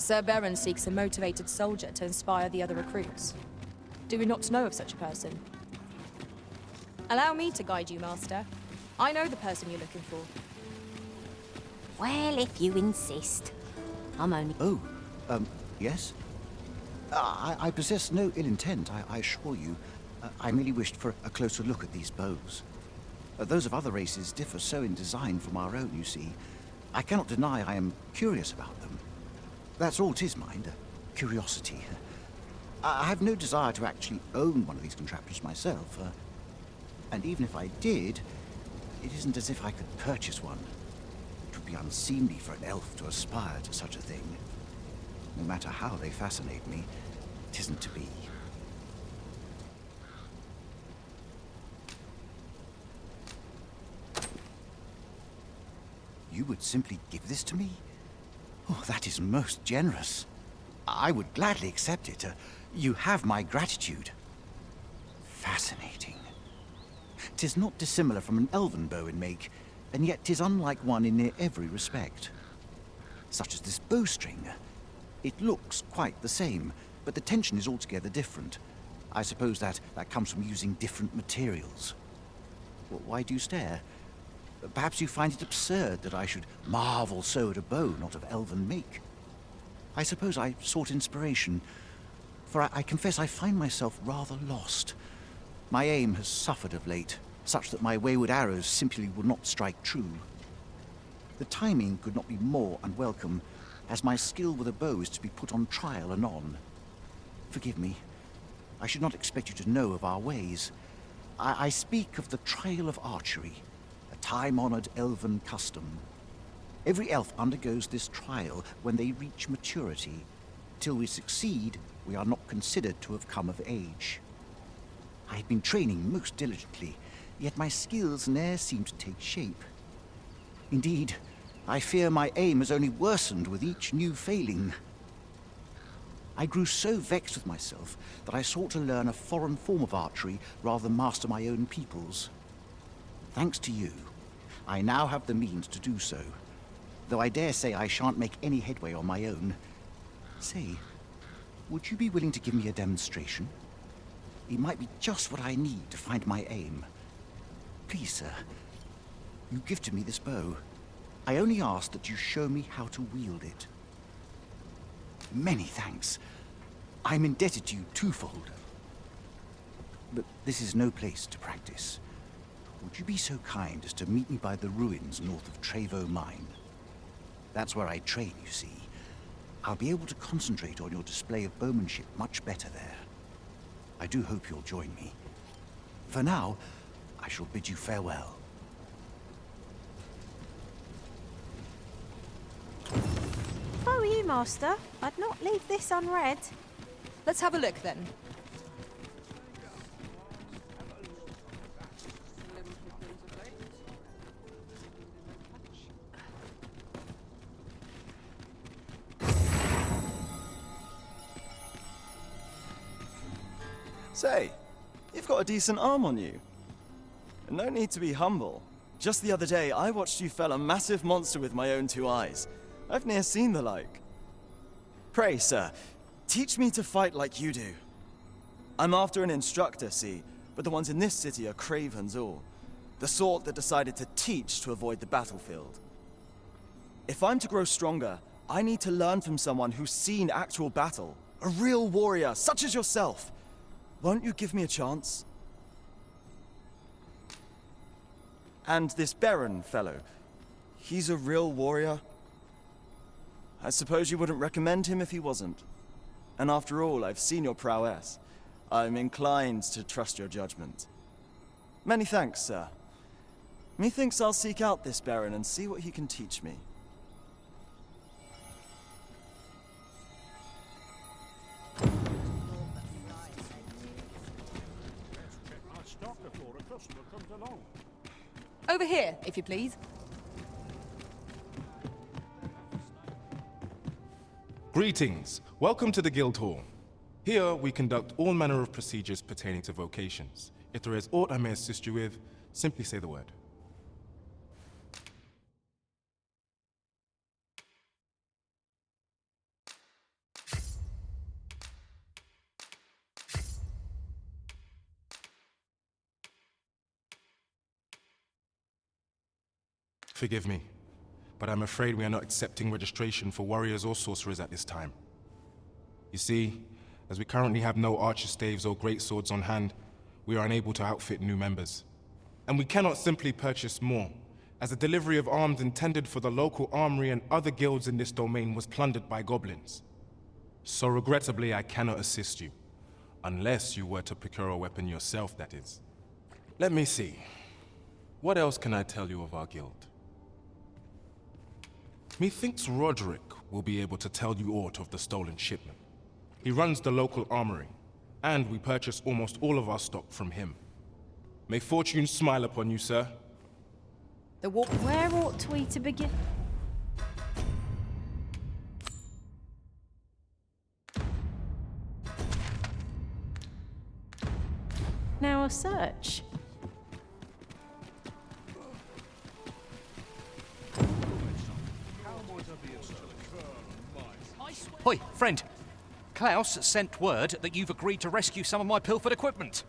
Sir Baron seeks a motivated soldier to inspire the other recruits. Do we not know of such a person? Allow me to guide you, Master. I know the person you're looking for. Well, if you insist. I'm only... Oh, yes? I possess no ill intent, I assure you. I merely wished for a closer look at these bows. Those of other races differ so in design from our own, you see. I cannot deny I am curious about them. That's all 'tis, mind, curiosity. I have no desire to actually own one of these contraptions myself. And even if I did, it isn't as if I could purchase one. It would be unseemly for an elf to aspire to such a thing. No matter how they fascinate me, it isn't to be. You would simply give this to me? Oh, that is most generous. I would gladly accept it. You have my gratitude. Fascinating. 'Tis not dissimilar from an elven bow in make, and yet 'tis unlike one in near every respect. Such as this bowstring. It looks quite the same, but the tension is altogether different. I suppose that comes from using different materials. Well, why do you stare? Perhaps you find it absurd that I should marvel so at a bow not of elven make. I suppose I sought inspiration, for I confess I find myself rather lost. My aim has suffered of late, such that my wayward arrows simply would not strike true. The timing could not be more unwelcome, as my skill with a bow is to be put on trial anon. Forgive me. I should not expect you to know of our ways. I speak of the trial of archery, a time-honored elven custom. Every elf undergoes this trial when they reach maturity. Till we succeed, we are not considered to have come of age. I have been training most diligently, yet my skills ne'er seem to take shape. Indeed, I fear my aim has only worsened with each new failing. I grew so vexed with myself that I sought to learn a foreign form of archery rather than master my own people's. Thanks to you, I now have the means to do so, though I dare say I shan't make any headway on my own. Say, would you be willing to give me a demonstration? It might be just what I need to find my aim. Please, sir, you give to me this bow. I only ask that you show me how to wield it. Many thanks. I'm indebted to you twofold. But this is no place to practice. Would you be so kind as to meet me by the ruins north of Trevo Mine? That's where I train, you see. I'll be able to concentrate on your display of bowmanship much better there. I do hope you'll join me. For now, I shall bid you farewell. If I were you, Master, I'd not leave this unread. Let's have a look then. Say, you've got a decent arm on you. No need to be humble. Just the other day, I watched you fell a massive monster with my own two eyes. I've ne'er seen the like. Pray, sir, teach me to fight like you do. I'm after an instructor, see, but the ones in this city are cravens all. The sort that decided to teach to avoid the battlefield. If I'm to grow stronger, I need to learn from someone who's seen actual battle. A real warrior, such as yourself. Won't you give me a chance? And this Baron fellow, he's a real warrior? I suppose you wouldn't recommend him if he wasn't. And after all, I've seen your prowess. I'm inclined to trust your judgment. Many thanks, sir. Methinks I'll seek out this Baron and see what he can teach me. Over here, if you please. Greetings. Welcome to the Guild Hall. Here, we conduct all manner of procedures pertaining to vocations. If there is aught I may assist you with, simply say the word. Forgive me, but I'm afraid we are not accepting registration for warriors or sorcerers at this time. You see, as we currently have no archer staves or greatswords on hand, we are unable to outfit new members. And we cannot simply purchase more, as the delivery of arms intended for the local armory and other guilds in this domain was plundered by goblins. So regrettably, I cannot assist you. Unless you were to procure a weapon yourself, that is. Let me see. What else can I tell you of our guild? Methinks Roderick will be able to tell you aught of the stolen shipment. He runs the local armory, and we purchase almost all of our stock from him. May fortune smile upon you, sir. Where ought we to begin? Now a search. Hoi, friend. Klaus sent word that you've agreed to rescue some of my pilfered equipment.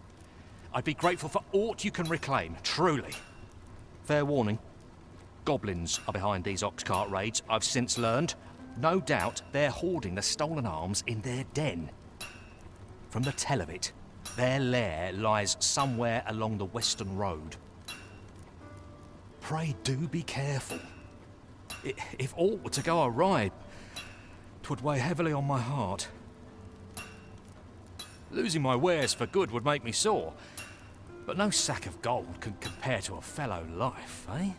I'd be grateful for aught you can reclaim, truly. Fair warning. Goblins are behind these ox cart raids, I've since learned. No doubt they're hoarding the stolen arms in their den. From the tell of it, their lair lies somewhere along the Western Road. Pray do be careful. If aught were to go awry, 'twould weigh heavily on my heart. Losing my wares for good would make me sore, but no sack of gold can compare to a fellow life, eh?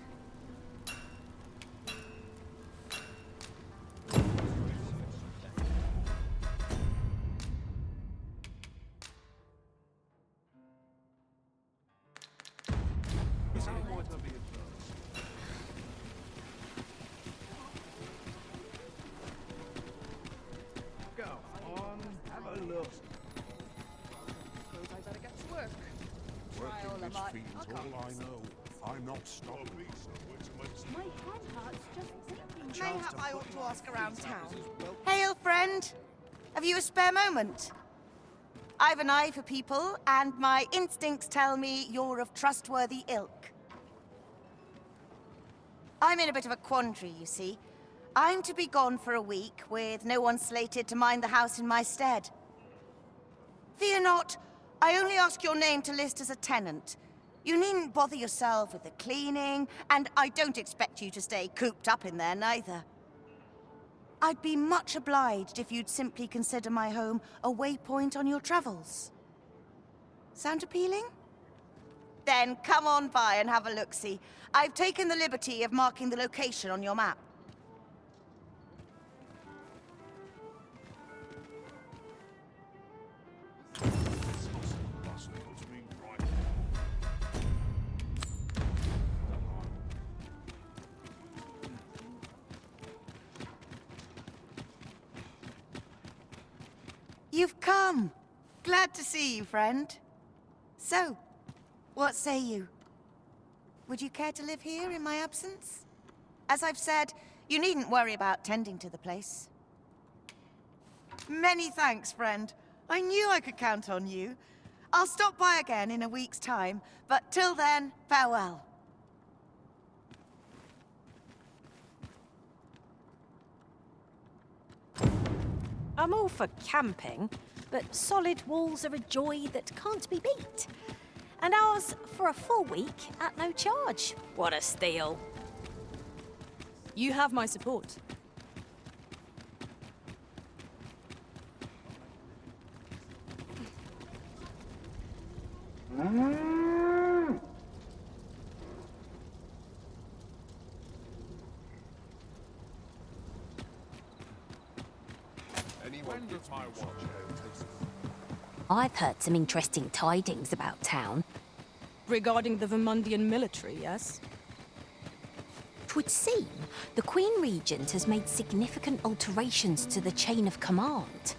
Mayhap I ought to ask around town. Hail, friend. Have you a spare moment? I've an eye for people, and my instincts tell me you're of trustworthy ilk. I'm in a bit of a quandary, you see. I'm to be gone for a week, with no one slated to mind the house in my stead. Fear not, I only ask your name to list as a tenant. You needn't bother yourself with the cleaning, and I don't expect you to stay cooped up in there, neither. I'd be much obliged if you'd simply consider my home a waypoint on your travels. Sound appealing? Then come on by and have a look-see. I've taken the liberty of marking the location on your map. You've come. Glad to see you, friend. So, what say you? Would you care to live here in my absence? As I've said, you needn't worry about tending to the place. Many thanks, friend. I knew I could count on you. I'll stop by again in a week's time, but till then, farewell. I'm all for camping, but solid walls are a joy that can't be beat. And ours for a full week at no charge. What a steal. You have my support. I've heard some interesting tidings about town. Regarding the Vermundian military, yes? 'Twould seem the Queen Regent has made significant alterations to the chain of command.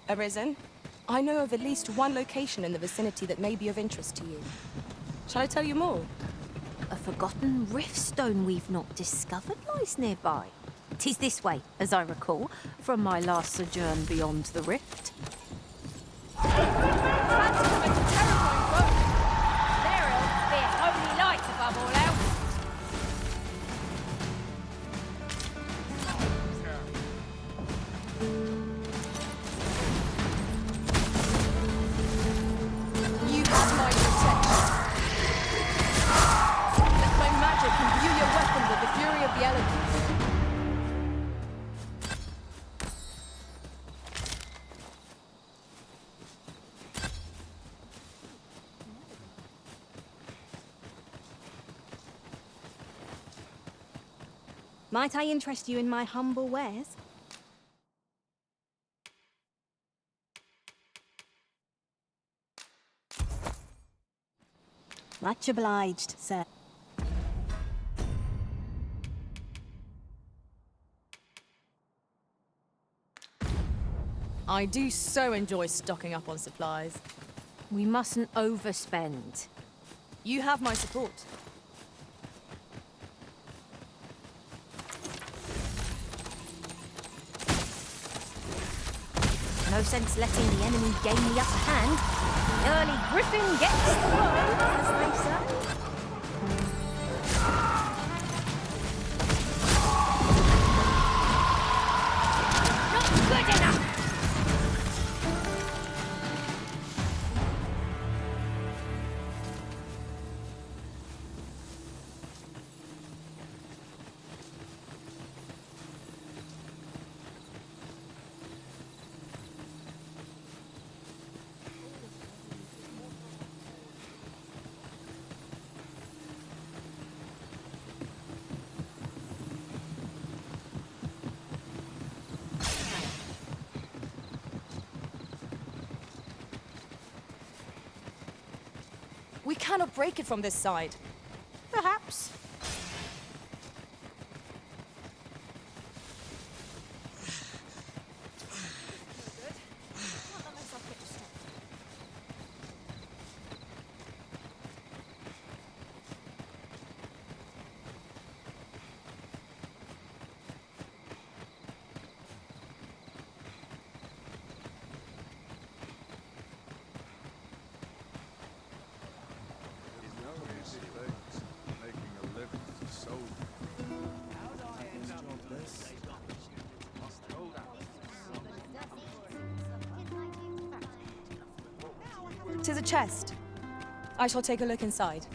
Arisen, I know of at least one location in the vicinity that may be of interest to you. Shall I tell you more? A forgotten riftstone we've not discovered lies nearby. 'Tis this way, as I recall, from my last sojourn beyond the rift. Fancy coming to Terracoin Road. There'll be holy lights above all else. You have my protection. Let my magic imbue your weapon with the fury of the elements. Might I interest you in my humble wares? Much obliged, sir. I do so enjoy stocking up on supplies. We mustn't overspend. You have my support. No sense letting the enemy gain the upper hand. The early griffin gets the worm, as they say. Not good enough! We cannot break it from this side. Perhaps. Tis a chest. I shall take a look inside.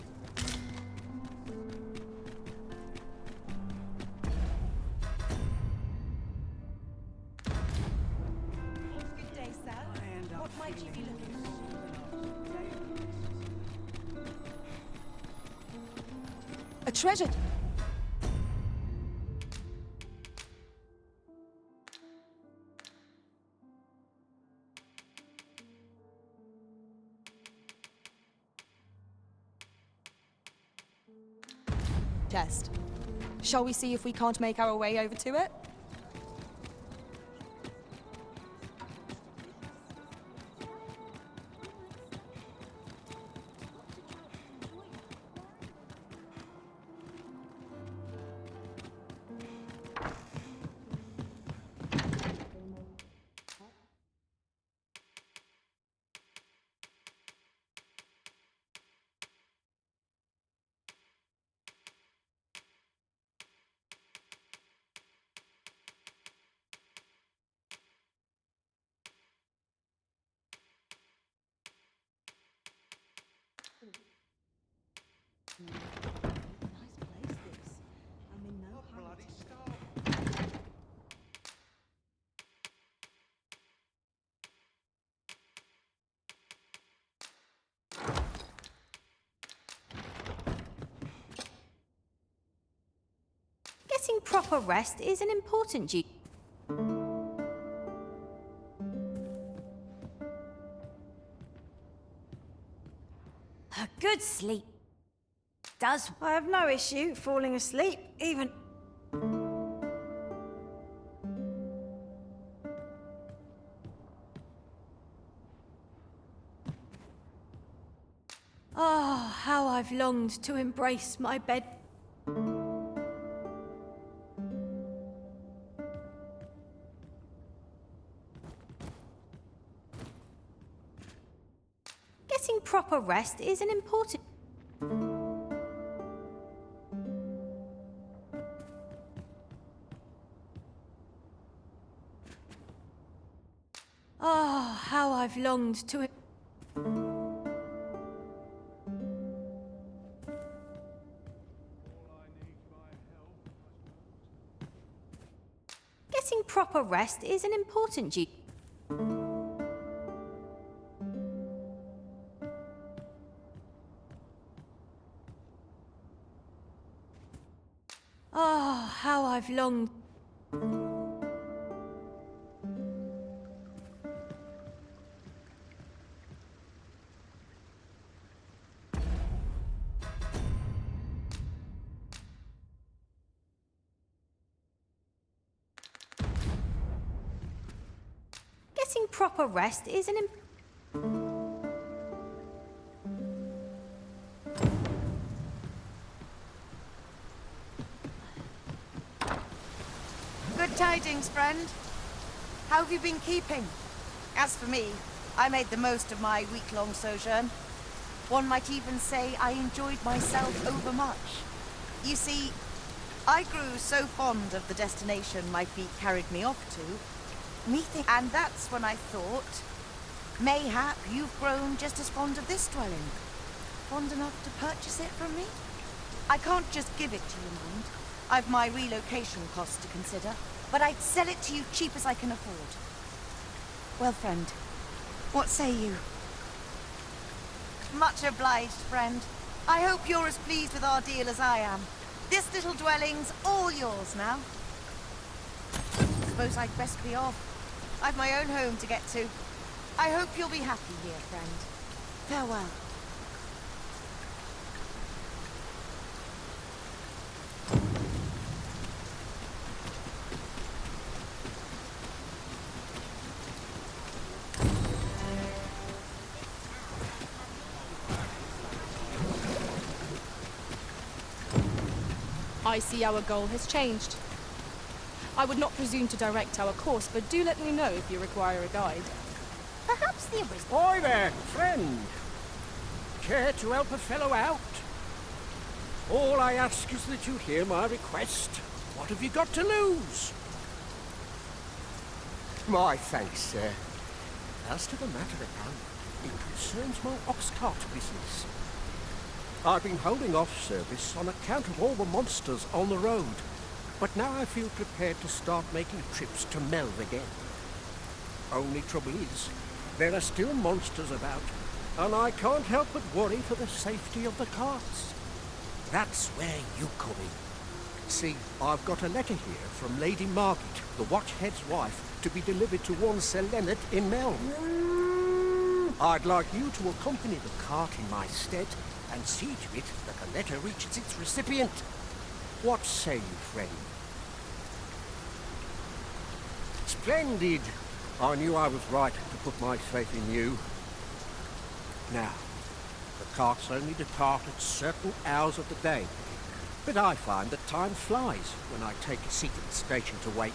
Good day, sir. What might you be looking for? A treasure. Chest. Shall we see if we can't make our way over to it? Getting proper rest is an important duty. A good sleep does. I have no issue falling asleep, even... Oh, how I've longed to embrace my bed. Getting proper rest is an important... Oh, how I've longed to... Getting proper rest is an important duty. Oh, how I've longed... Getting proper rest is an... Good tidings, friend. How have you been keeping? As for me, I made the most of my week-long sojourn. One might even say I enjoyed myself overmuch. You see, I grew so fond of the destination my feet carried me off to, and that's when I thought, mayhap you've grown just as fond of this dwelling. Fond enough to purchase it from me? I can't just give it to you, mind. I've my relocation costs to consider, but I'd sell it to you cheap as I can afford. Well, friend, what say you? Much obliged, friend. I hope you're as pleased with our deal as I am. This little dwelling's all yours now. Suppose I'd best be off. I've my own home to get to. I hope you'll be happy here, friend. Farewell. I see our goal has changed. I would not presume to direct our course, but do let me know if you require a guide. Perhaps the original... Oi there, friend. Care to help a fellow out? All I ask is that you hear my request. What have you got to lose? My thanks, sir. As to the matter at hand, it concerns my ox cart business. I've been holding off service on account of all the monsters on the road, but now I feel prepared to start making trips to Melve again. Only trouble is, there are still monsters about, and I can't help but worry for the safety of the carts. That's where you come in. See, I've got a letter here from Lady Margaret, the Watchhead's wife, to be delivered to one Sir Leonard in Melve. I'd like you to accompany the cart in my stead and see to it that the letter reaches its recipient. What say you, friend? Splendid! I knew I was right to put my faith in you. Now, the carts only depart at certain hours of the day, but I find that time flies when I take a seat at the station to wait.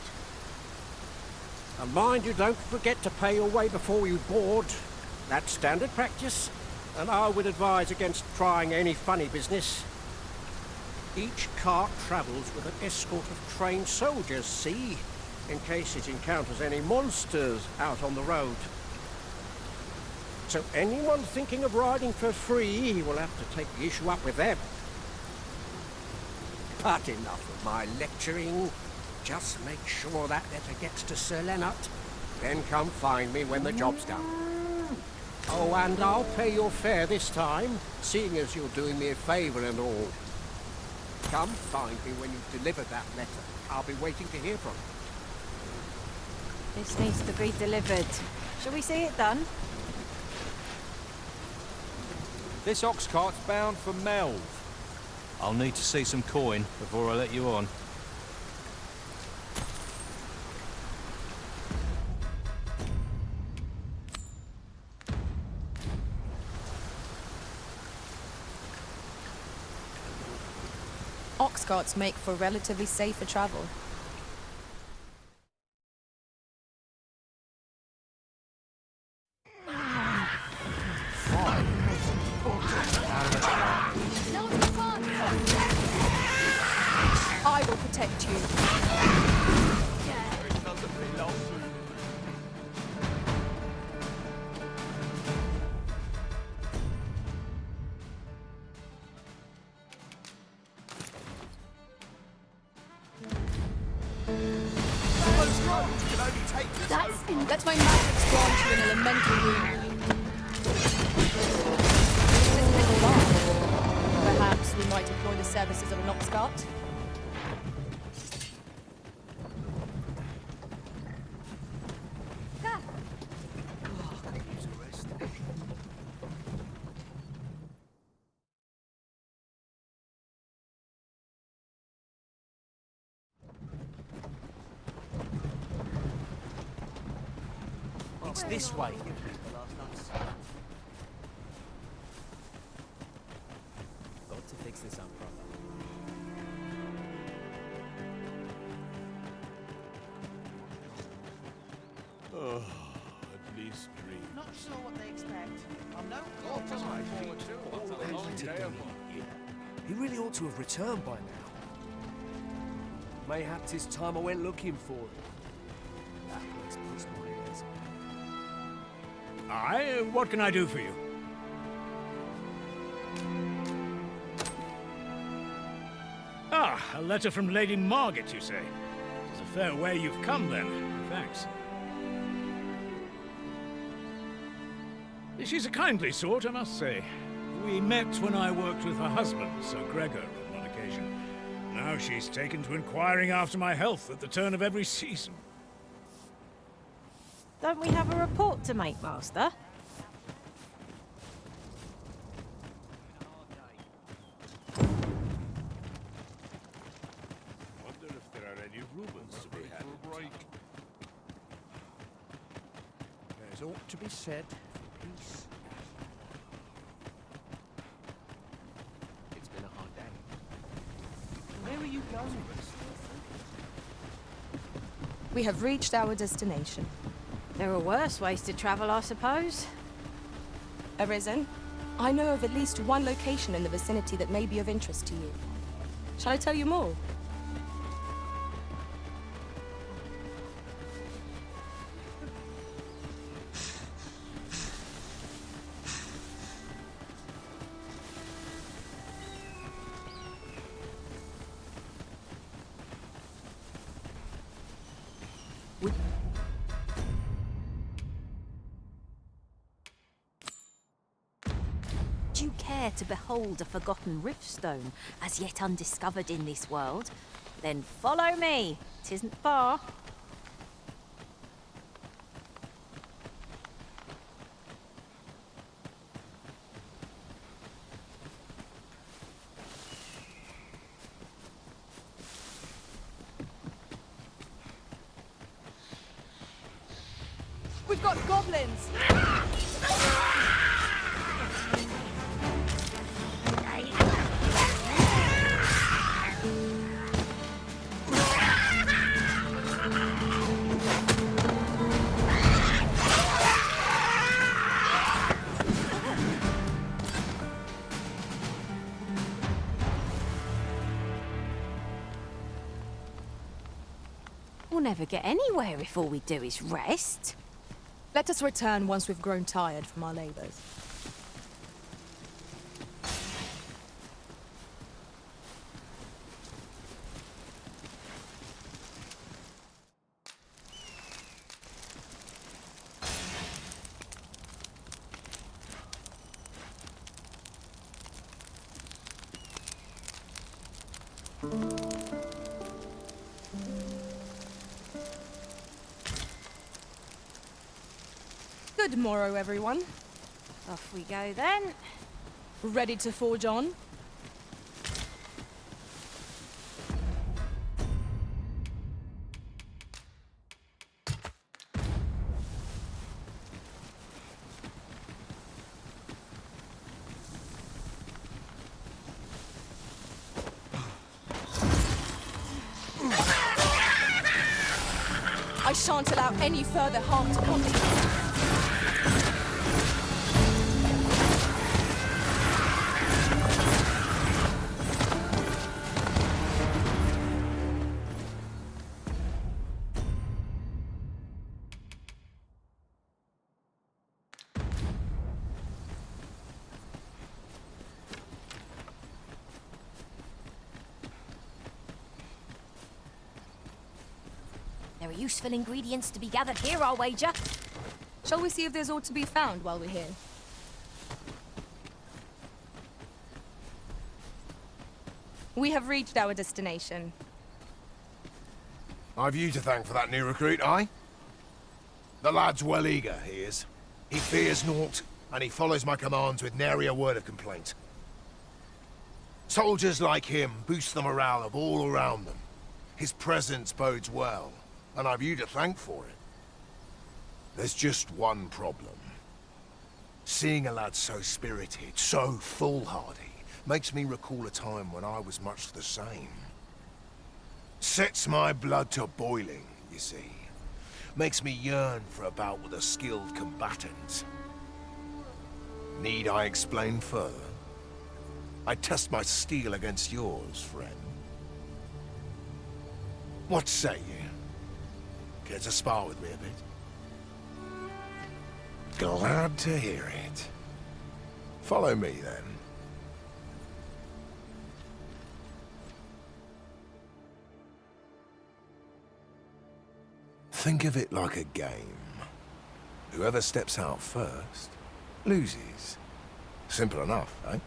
And mind you don't forget to pay your way before you board. That's standard practice, and I would advise against trying any funny business. Each cart travels with an escort of trained soldiers, see, in case it encounters any monsters out on the road. So anyone thinking of riding for free will have to take the issue up with them. But enough of my lecturing. Just make sure that letter gets to Sir Leonard, then come find me when the job's done. Oh, and I'll pay your fare this time, seeing as you're doing me a favour and all. Come find me when you've delivered that letter. I'll be waiting to hear from you. This needs to be delivered. Shall we see it done? This ox cart's bound for Melve. I'll need to see some coin before I let you on. Ox carts make for relatively safer travel. Fine. Let my magic grant you an elemental room. This is a little large. Perhaps we might employ the services of an ox cart? It's this way. Got to fix this up proper. Oh, at least dream. Not sure what they expect. I'm no He really ought to have returned by now. Mayhaps it's time I went looking for him. That place puts my ears on. Aye, what can I do for you? Ah, a letter from Lady Margaret, you say? It's a fair way you've come, then. Thanks. She's a kindly sort, I must say. We met when I worked with her husband, Sir Gregor, on one occasion. Now she's taken to inquiring after my health at the turn of every season. Don't we have a report to make, Master? Wonder if there are any Rubens to be had. There's ought to be said for peace. It's been a hard day. Where are you going? We have reached our destination. There are worse ways to travel, I suppose. Arisen, I know of at least one location in the vicinity that may be of interest to you. Shall I tell you more? Do you care to behold a forgotten riftstone as yet undiscovered in this world? Then follow me. 'Tisn't far. We've got goblins! We'll never get anywhere if all we do is rest. Let us return once we've grown tired from our labors. Good morrow, everyone. Off we go then. Ready to forge on? I shan't allow any further harm to come to you. There are useful ingredients to be gathered here, I'll wager. Shall we see if there's aught to be found while we're here? We have reached our destination. I've you to thank for that new recruit, aye? The lad's well eager, he is. He fears naught, and he follows my commands with nary a word of complaint. Soldiers like him boost the morale of all around them. His presence bodes well, and I've you to thank for it. There's just one problem. Seeing a lad so spirited, so foolhardy, makes me recall a time when I was much the same. Sets my blood to boiling, you see. Makes me yearn for a bout with a skilled combatant. Need I explain further? I test my steel against yours, friend. What say you? Care to spar with me a bit? Glad to hear it. Follow me, then. Think of it like a game. Whoever steps out first, loses. Simple enough, eh?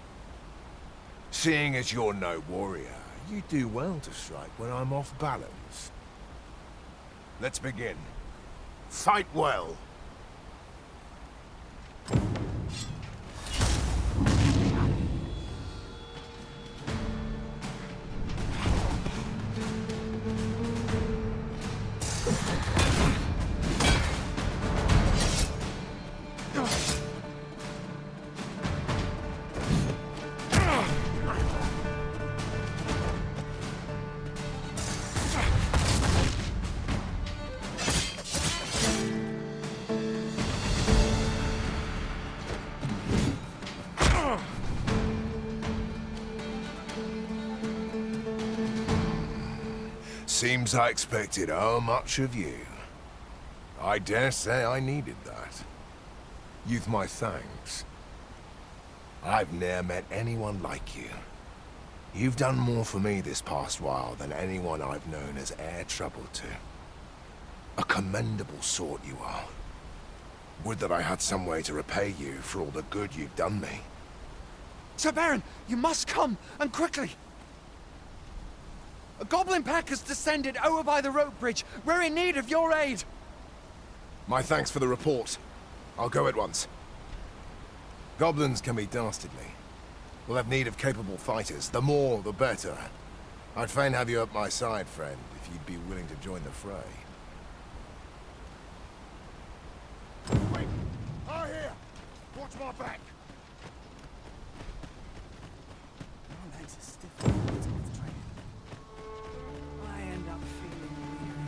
Seeing as you're no warrior, you do well to strike when I'm off balance. Let's begin. Fight well. Seems I expected how much of you. I dare say I needed that. You've my thanks. I've ne'er met anyone like you. You've done more for me this past while than anyone I've known has e'er troubled to. A commendable sort you are. Would that I had some way to repay you for all the good you've done me. Sir Baron, you must come, and quickly! A goblin pack has descended over by the rope bridge. We're in need of your aid. My thanks for the report. I'll go at once. Goblins can be dastardly. We'll have need of capable fighters. The more, the better. I'd fain have you at my side, friend, if you'd be willing to join the fray. Wait! I here! Watch my back! My legs are stiff. I end up feeling weary.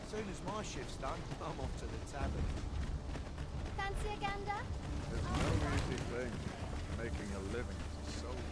As soon as my shift's done, I'm off to the tavern. Fancy a gander? There's no easy thing, making a living as a soldier.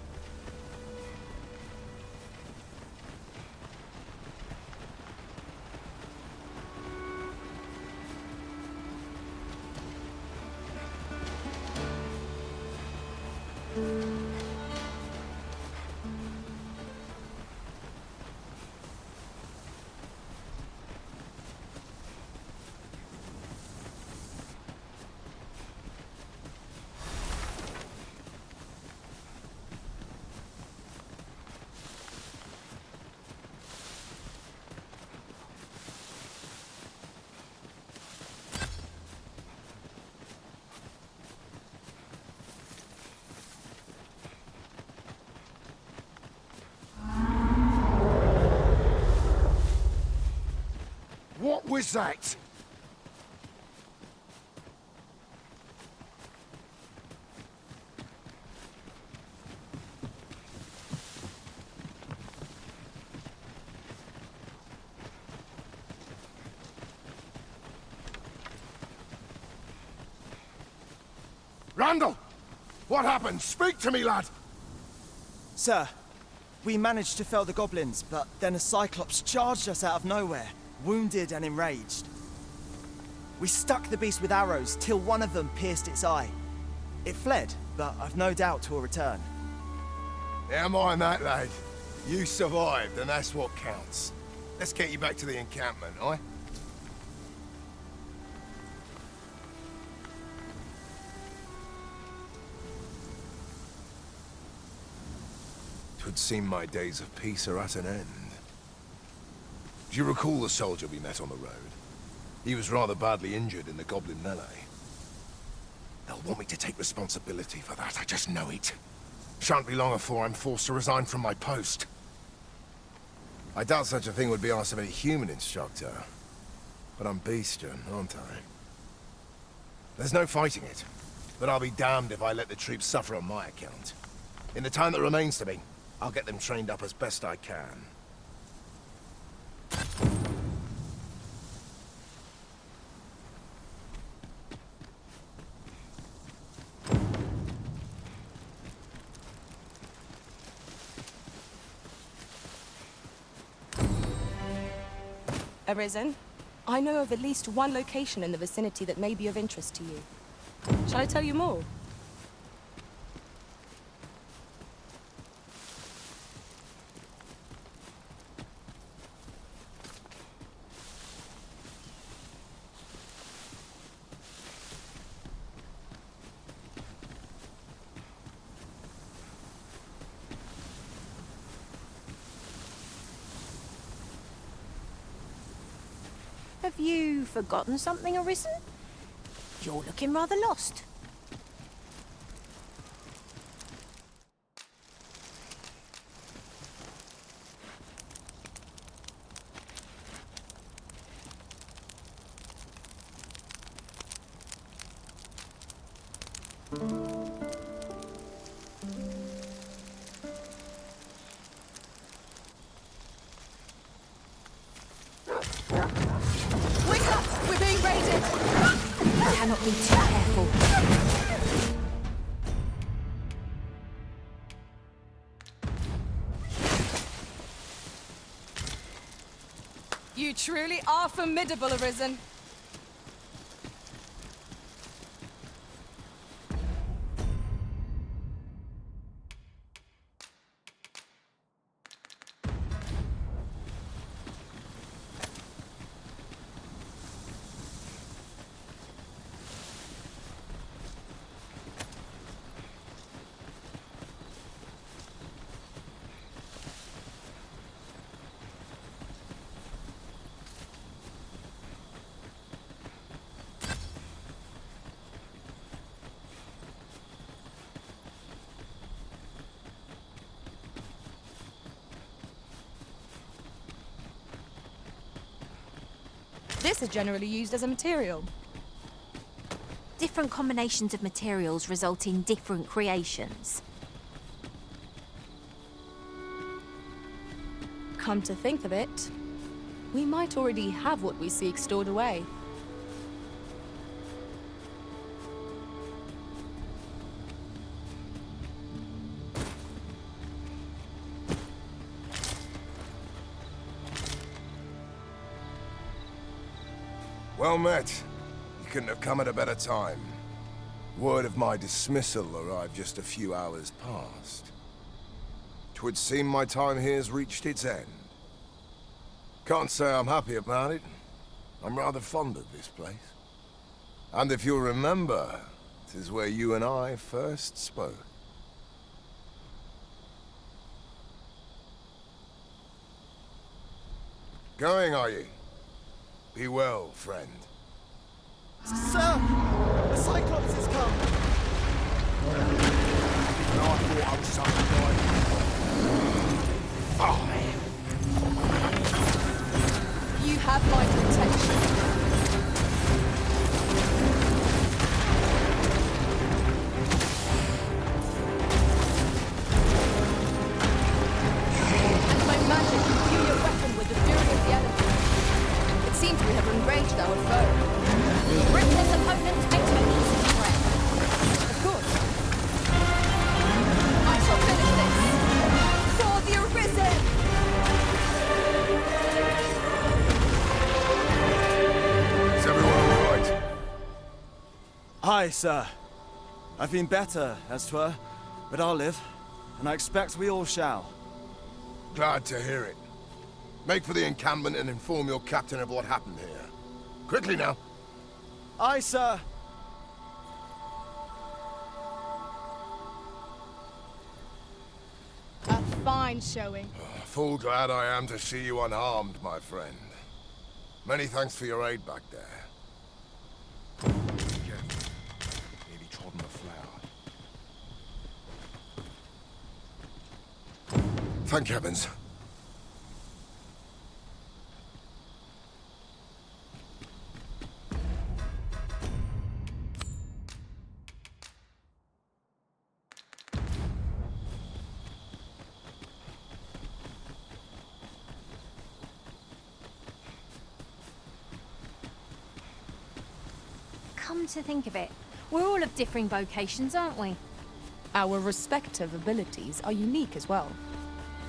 What was that? Randall! What happened? Speak to me, lad! Sir, we managed to fell the goblins, but then a Cyclops charged us out of nowhere, wounded and enraged. We stuck the beast with arrows till one of them pierced its eye. It fled, but I've no doubt 'twill return. Never mind that, lad. You survived, and that's what counts. Let's get you back to the encampment, aye? Twould seem my days of peace are at an end. Do you recall the soldier we met on the road? He was rather badly injured in the goblin melee. They'll want me to take responsibility for that, I just know it. Shan't be long before I'm forced to resign from my post. I doubt such a thing would be asked of any human instructor. But I'm beastern, aren't I? There's no fighting it. But I'll be damned if I let the troops suffer on my account. In the time that remains to me, I'll get them trained up as best I can. Arisen, I know of at least one location in the vicinity that may be of interest to you. Shall I tell you more? Have you forgotten something, Arisen? You're looking rather lost. Cannot be too careful. You truly are formidable, Arisen. This is generally used as a material. Different combinations of materials result in different creations. Come to think of it, we might already have what we seek stored away. Well met. You couldn't have come at a better time. Word of my dismissal arrived just a few hours past. 'Twould seem my time here's reached its end. Can't say I'm happy about it. I'm rather fond of this place. And if you'll remember, 'tis where you and I first spoke. Going, are you? Be well, friend. Sir! The Cyclops has come! No, I thought I was something like... Oh, man. You have my protection. And my magic imbue your weapon with the fury of the elements. It seems we have enraged our foe. Reckless opponents make no easy prey. Of course. I shall finish this! For the Arisen! Is everyone all right? Aye, sir. I've been better, as 'twere, but I'll live. and I expect we all shall. Glad to hear it. Make for the encampment and inform your captain of what happened here. Quickly now. Aye, sir. A fine showing. Full glad I am to see you unharmed, my friend. Many thanks for your aid back there. Careful. Nearly trodden the flower. Thank heavens. Come to think of it, we're all of differing vocations, aren't we? Our respective abilities are unique as well.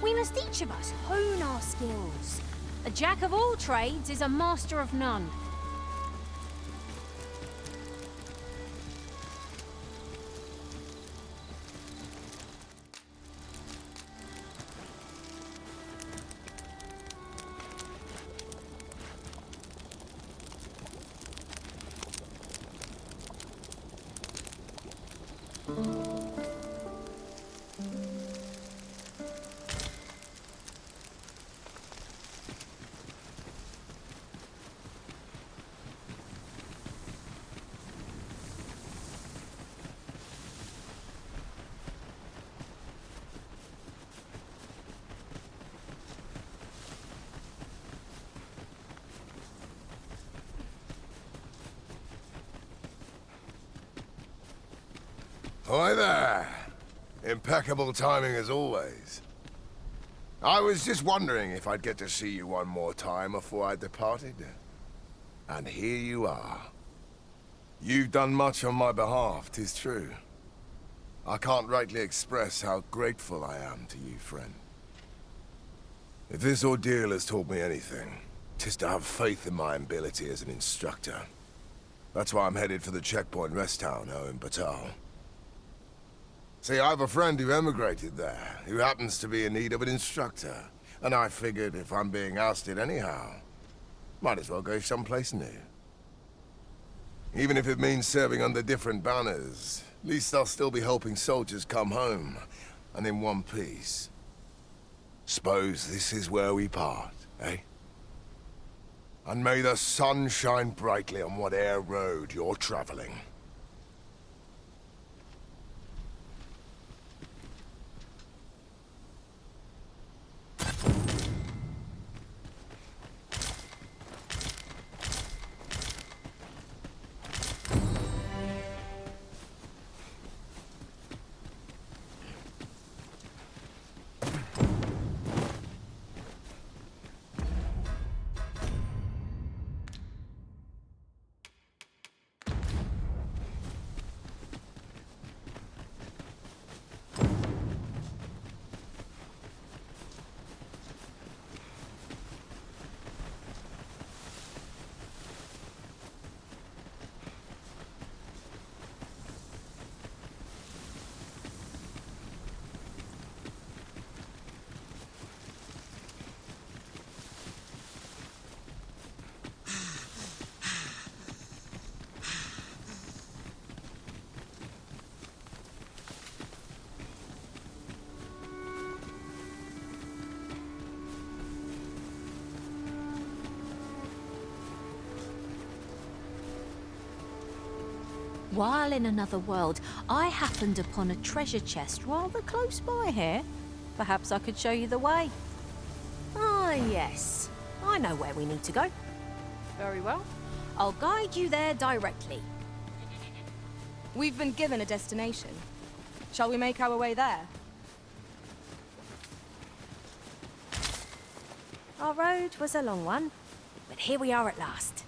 We must each of us hone our skills. A jack of all trades is a master of none. Hi there. Impeccable timing as always. I was just wondering if I'd get to see you one more time before I departed. And here you are. You've done much on my behalf, 'tis true. I can't rightly express how grateful I am to you, friend. If this ordeal has taught me anything, 'tis to have faith in my ability as an instructor. That's why I'm headed for the checkpoint rest town now in Batal. See, I have a friend who emigrated there, who happens to be in need of an instructor. And I figured if I'm being ousted anyhow, might as well go someplace new. Even if it means serving under different banners, at least I'll still be helping soldiers come home, and in one piece. Suppose this is where we part, eh? And may the sun shine brightly on whate'er road you're traveling. While in another world, I happened upon a treasure chest rather close by here. Perhaps I could show you the way. Ah, yes. I know where we need to go. Very well. I'll guide you there directly. We've been given a destination. Shall we make our way there? Our road was a long one, but here we are at last.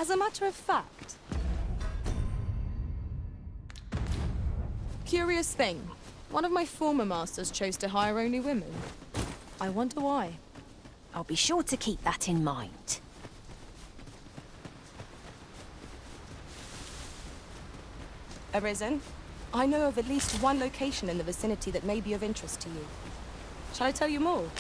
As a matter of fact... Curious thing. One of my former masters chose to hire only women. I wonder why. I'll be sure to keep that in mind. Arisen, I know of at least one location in the vicinity that may be of interest to you. Shall I tell you more?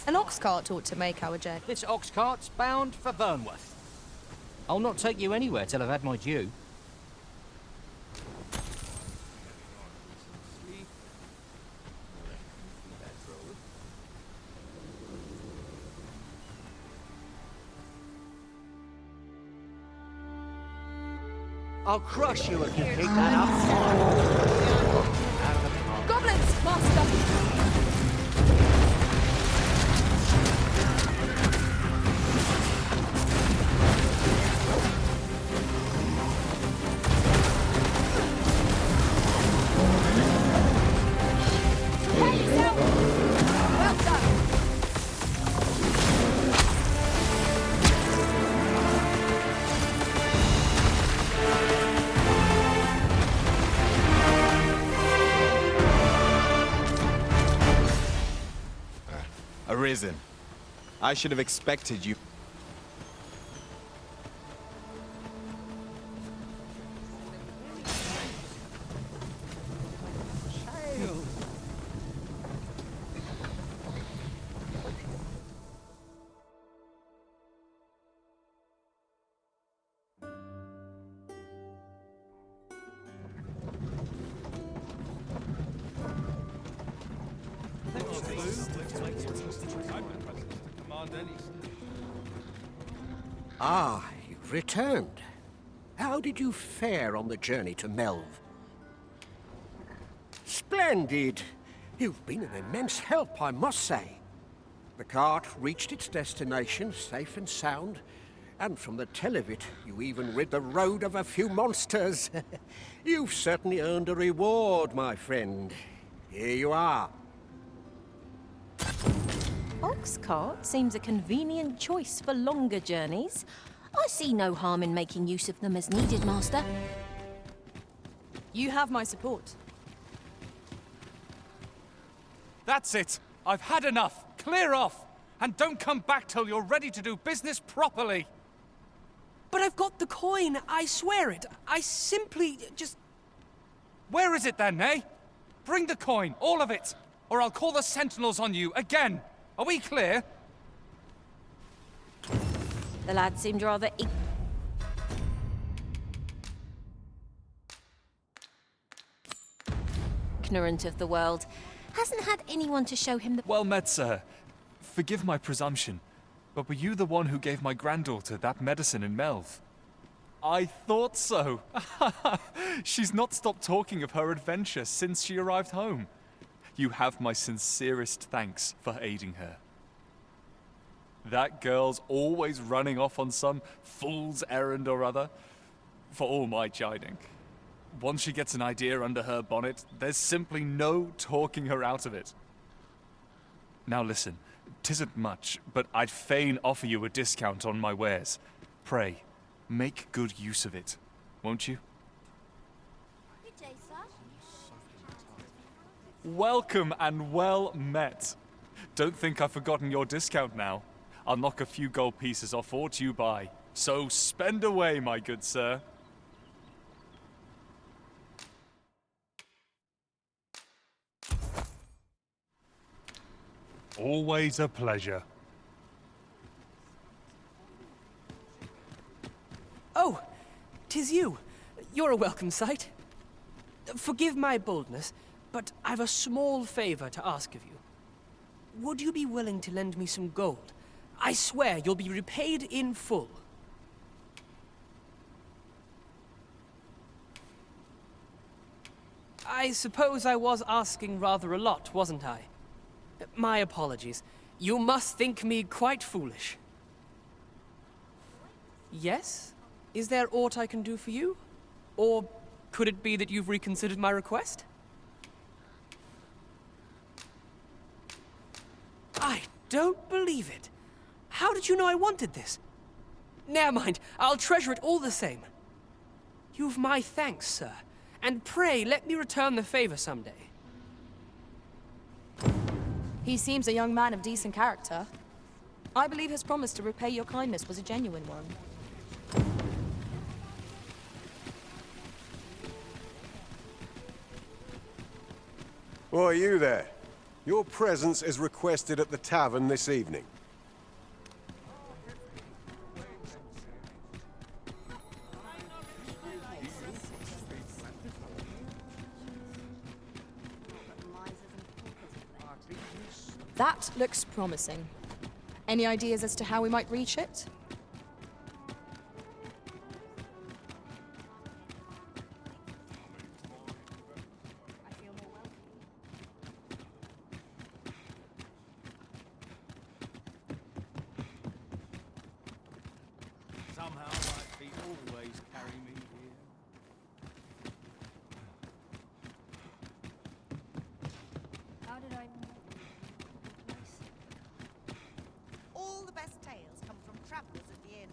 An ox cart ought to make our journey. This ox cart's bound for Vernworth. I'll not take you anywhere till I've had my due. I'll crush you if you pick that up. Goblins, master! Arisen. I should have expected you. Ah, you've returned. How did you fare on the journey to Melv? Splendid! You've been an immense help, I must say. The cart reached its destination safe and sound, and from the tell of it, you even rid the road of a few monsters. You've certainly earned a reward, my friend. Here you are. Ox cart seems a convenient choice for longer journeys. I see no harm in making use of them as needed, Master. You have my support. That's it! I've had enough! Clear off! And don't come back till you're ready to do business properly! But I've got the coin, I swear it. I simply just... Where is it then, eh? Bring the coin, all of it! Or I'll call the sentinels on you again! Are we clear? The lad seemed rather ignorant of the world. Hasn't had anyone to show him the... Well met, sir. Forgive my presumption, but were you the one who gave my granddaughter that medicine in Melv? I thought so. She's not stopped talking of her adventure since she arrived home. You have my sincerest thanks for aiding her. That girl's always running off on some fool's errand or other, for all my chiding. Once she gets an idea under her bonnet, there's simply no talking her out of it. Now listen, 'tisn't much, but I'd fain offer you a discount on my wares. Pray, make good use of it, won't you? Good day, sir. Welcome and well met. Don't think I've forgotten your discount now. I'll knock a few gold pieces off aught you buy. So spend away, my good sir. Always a pleasure. Oh, 'tis you. You're a welcome sight. Forgive my boldness, but I've a small favor to ask of you. Would you be willing to lend me some gold? I swear you'll be repaid in full. I suppose I was asking rather a lot, wasn't I? My apologies. You must think me quite foolish. Yes? Is there aught I can do for you? Or could it be that you've reconsidered my request? I don't believe it. How did you know I wanted this? Never mind, I'll treasure it all the same. You've my thanks, sir, and pray let me return the favor someday. He seems a young man of decent character. I believe his promise to repay your kindness was a genuine one. Why, you there? Your presence is requested at the tavern this evening. That looks promising. Any ideas as to how we might reach it? Somehow my feet always carry me here. How did I... All the best tales come from travelers at the inn.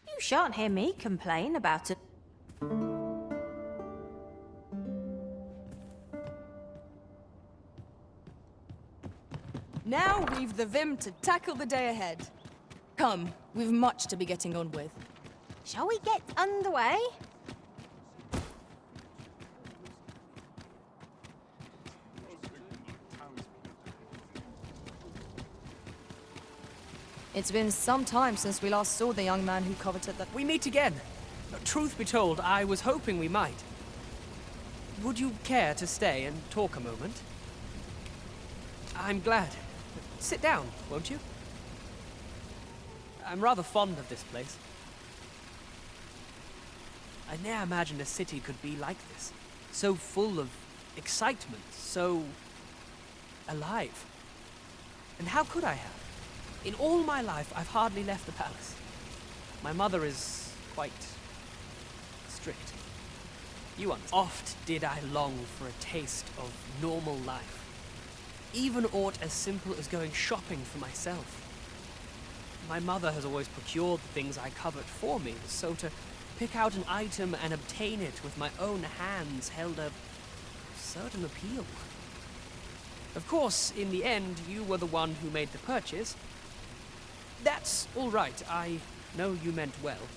You shan't hear me complain about it. Now we've the vim to tackle the day ahead. Come, we've much to be getting on with. Shall we get underway? It's been some time since we last saw the young man who coveted the... We meet again. Truth be told, I was hoping we might. Would you care to stay and talk a moment? I'm glad. Sit down, won't you? I'm rather fond of this place. I ne'er imagined a city could be like this. So full of excitement, so alive. And how could I have? In all my life, I've hardly left the palace. My mother is quite strict. You understand. Oft did I long for a taste of normal life. Even aught as simple as going shopping for myself. My mother has always procured the things I covet for me, so to pick out an item and obtain it with my own hands held a certain appeal. Of course, in the end, you were the one who made the purchase. That's all right. I know you meant well.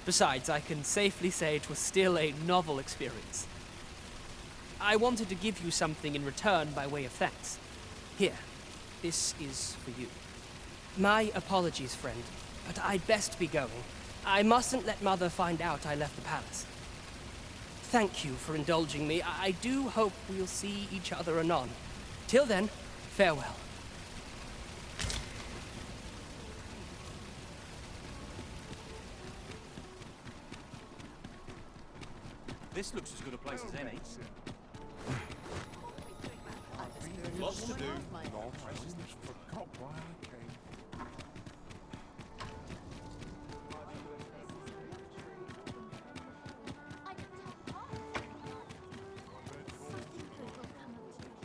Besides, I can safely say it was still a novel experience. I wanted to give you something in return by way of thanks. Here, this is for you. My apologies, friend, but I'd best be going. I mustn't let Mother find out I left the palace. Thank you for indulging me. I do hope we'll see each other anon. Till then, farewell. This looks as good a place as any. Lots to do. No, I almost forgot why I came.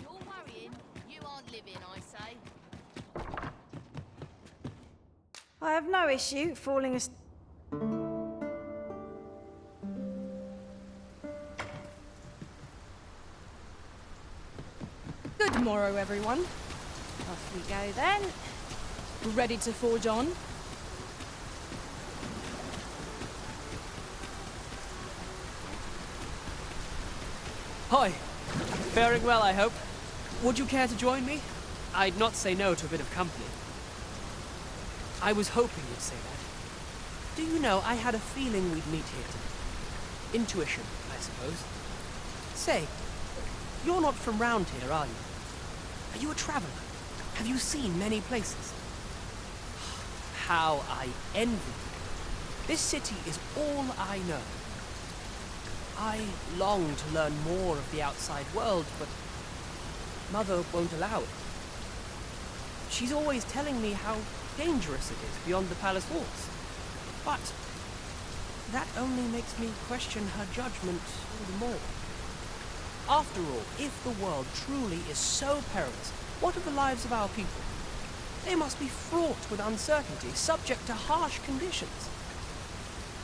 You're worrying. You aren't living, I say. I have no issue falling asleep. Tomorrow, everyone. Off we go then. Ready to forge on? Hi. Faring well, I hope. Would you care to join me? I'd not say no to a bit of company. I was hoping you'd say that. Do you know, I had a feeling we'd meet here today. Intuition, I suppose. Say, you're not from round here, are you? Are you a traveler? Have you seen many places? How I envy you. This city is all I know. I long to learn more of the outside world, but Mother won't allow it. She's always telling me how dangerous it is beyond the palace walls. But that only makes me question her judgment all the more. After all, if the world truly is so perilous, what are the lives of our people? They must be fraught with uncertainty, subject to harsh conditions.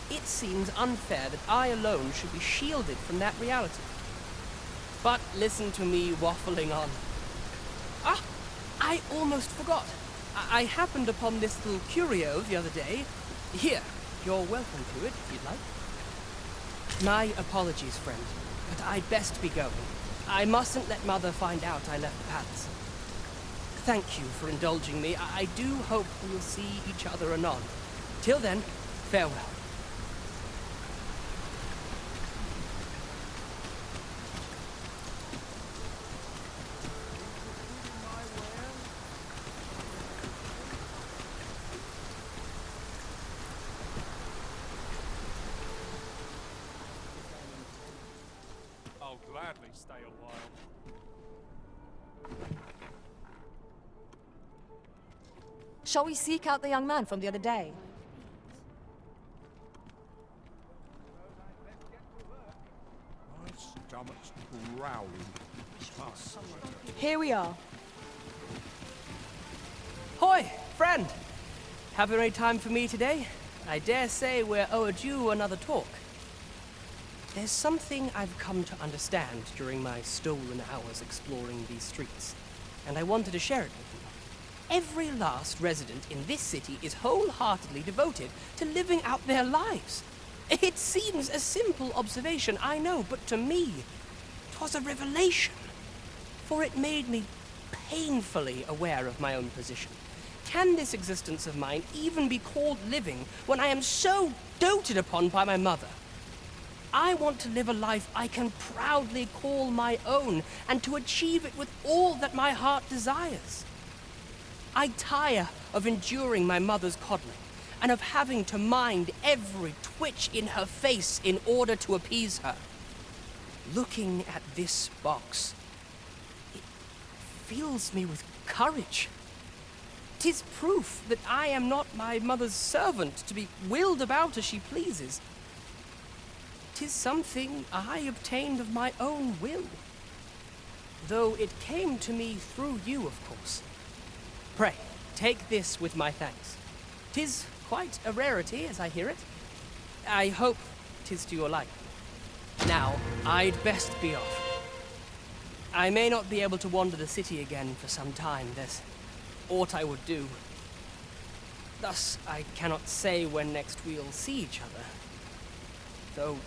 It seems unfair that I alone should be shielded from that reality. But listen to me waffling on. Ah, I almost forgot. I happened upon this little curio the other day. Here, you're welcome to it if you'd like. My apologies, friend, but I'd best be going. I mustn't let Mother find out I left the palace. Thank you for indulging me. I do hope we'll see each other anon. Till then, farewell. I'll gladly stay a while. Shall we seek out the young man from the other day? My stomach's growling. Here we are. Hoi, friend! Having any time for me today? I dare say we're overdue another talk. There's something I've come to understand during my stolen hours exploring these streets, and I wanted to share it with you. Every last resident in this city is wholeheartedly devoted to living out their lives. It seems a simple observation, I know, but to me, 'twas a revelation. For it made me painfully aware of my own position. Can this existence of mine even be called living when I am so doted upon by my mother? I want to live a life I can proudly call my own, and to achieve it with all that my heart desires. I tire of enduring my mother's coddling, and of having to mind every twitch in her face in order to appease her. Looking at this box, it fills me with courage. 'Tis proof that I am not my mother's servant to be wheeled about as she pleases. 'Tis something I obtained of my own will, though it came to me through you, of course. Pray, take this with my thanks. 'Tis quite a rarity, as I hear it. I hope 'tis to your liking. Now, I'd best be off. I may not be able to wander the city again for some time. There's aught I would do. Thus, I cannot say when next we'll see each other, though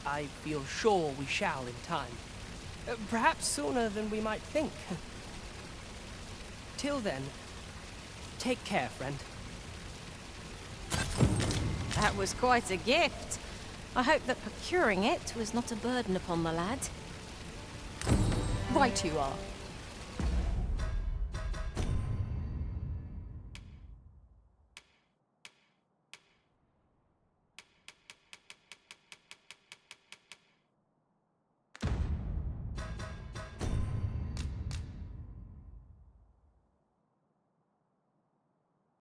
I feel sure we shall in time. Perhaps sooner than we might think. Till then, take care, friend. That was quite a gift. I hope that procuring it was not a burden upon the lad. Right you are.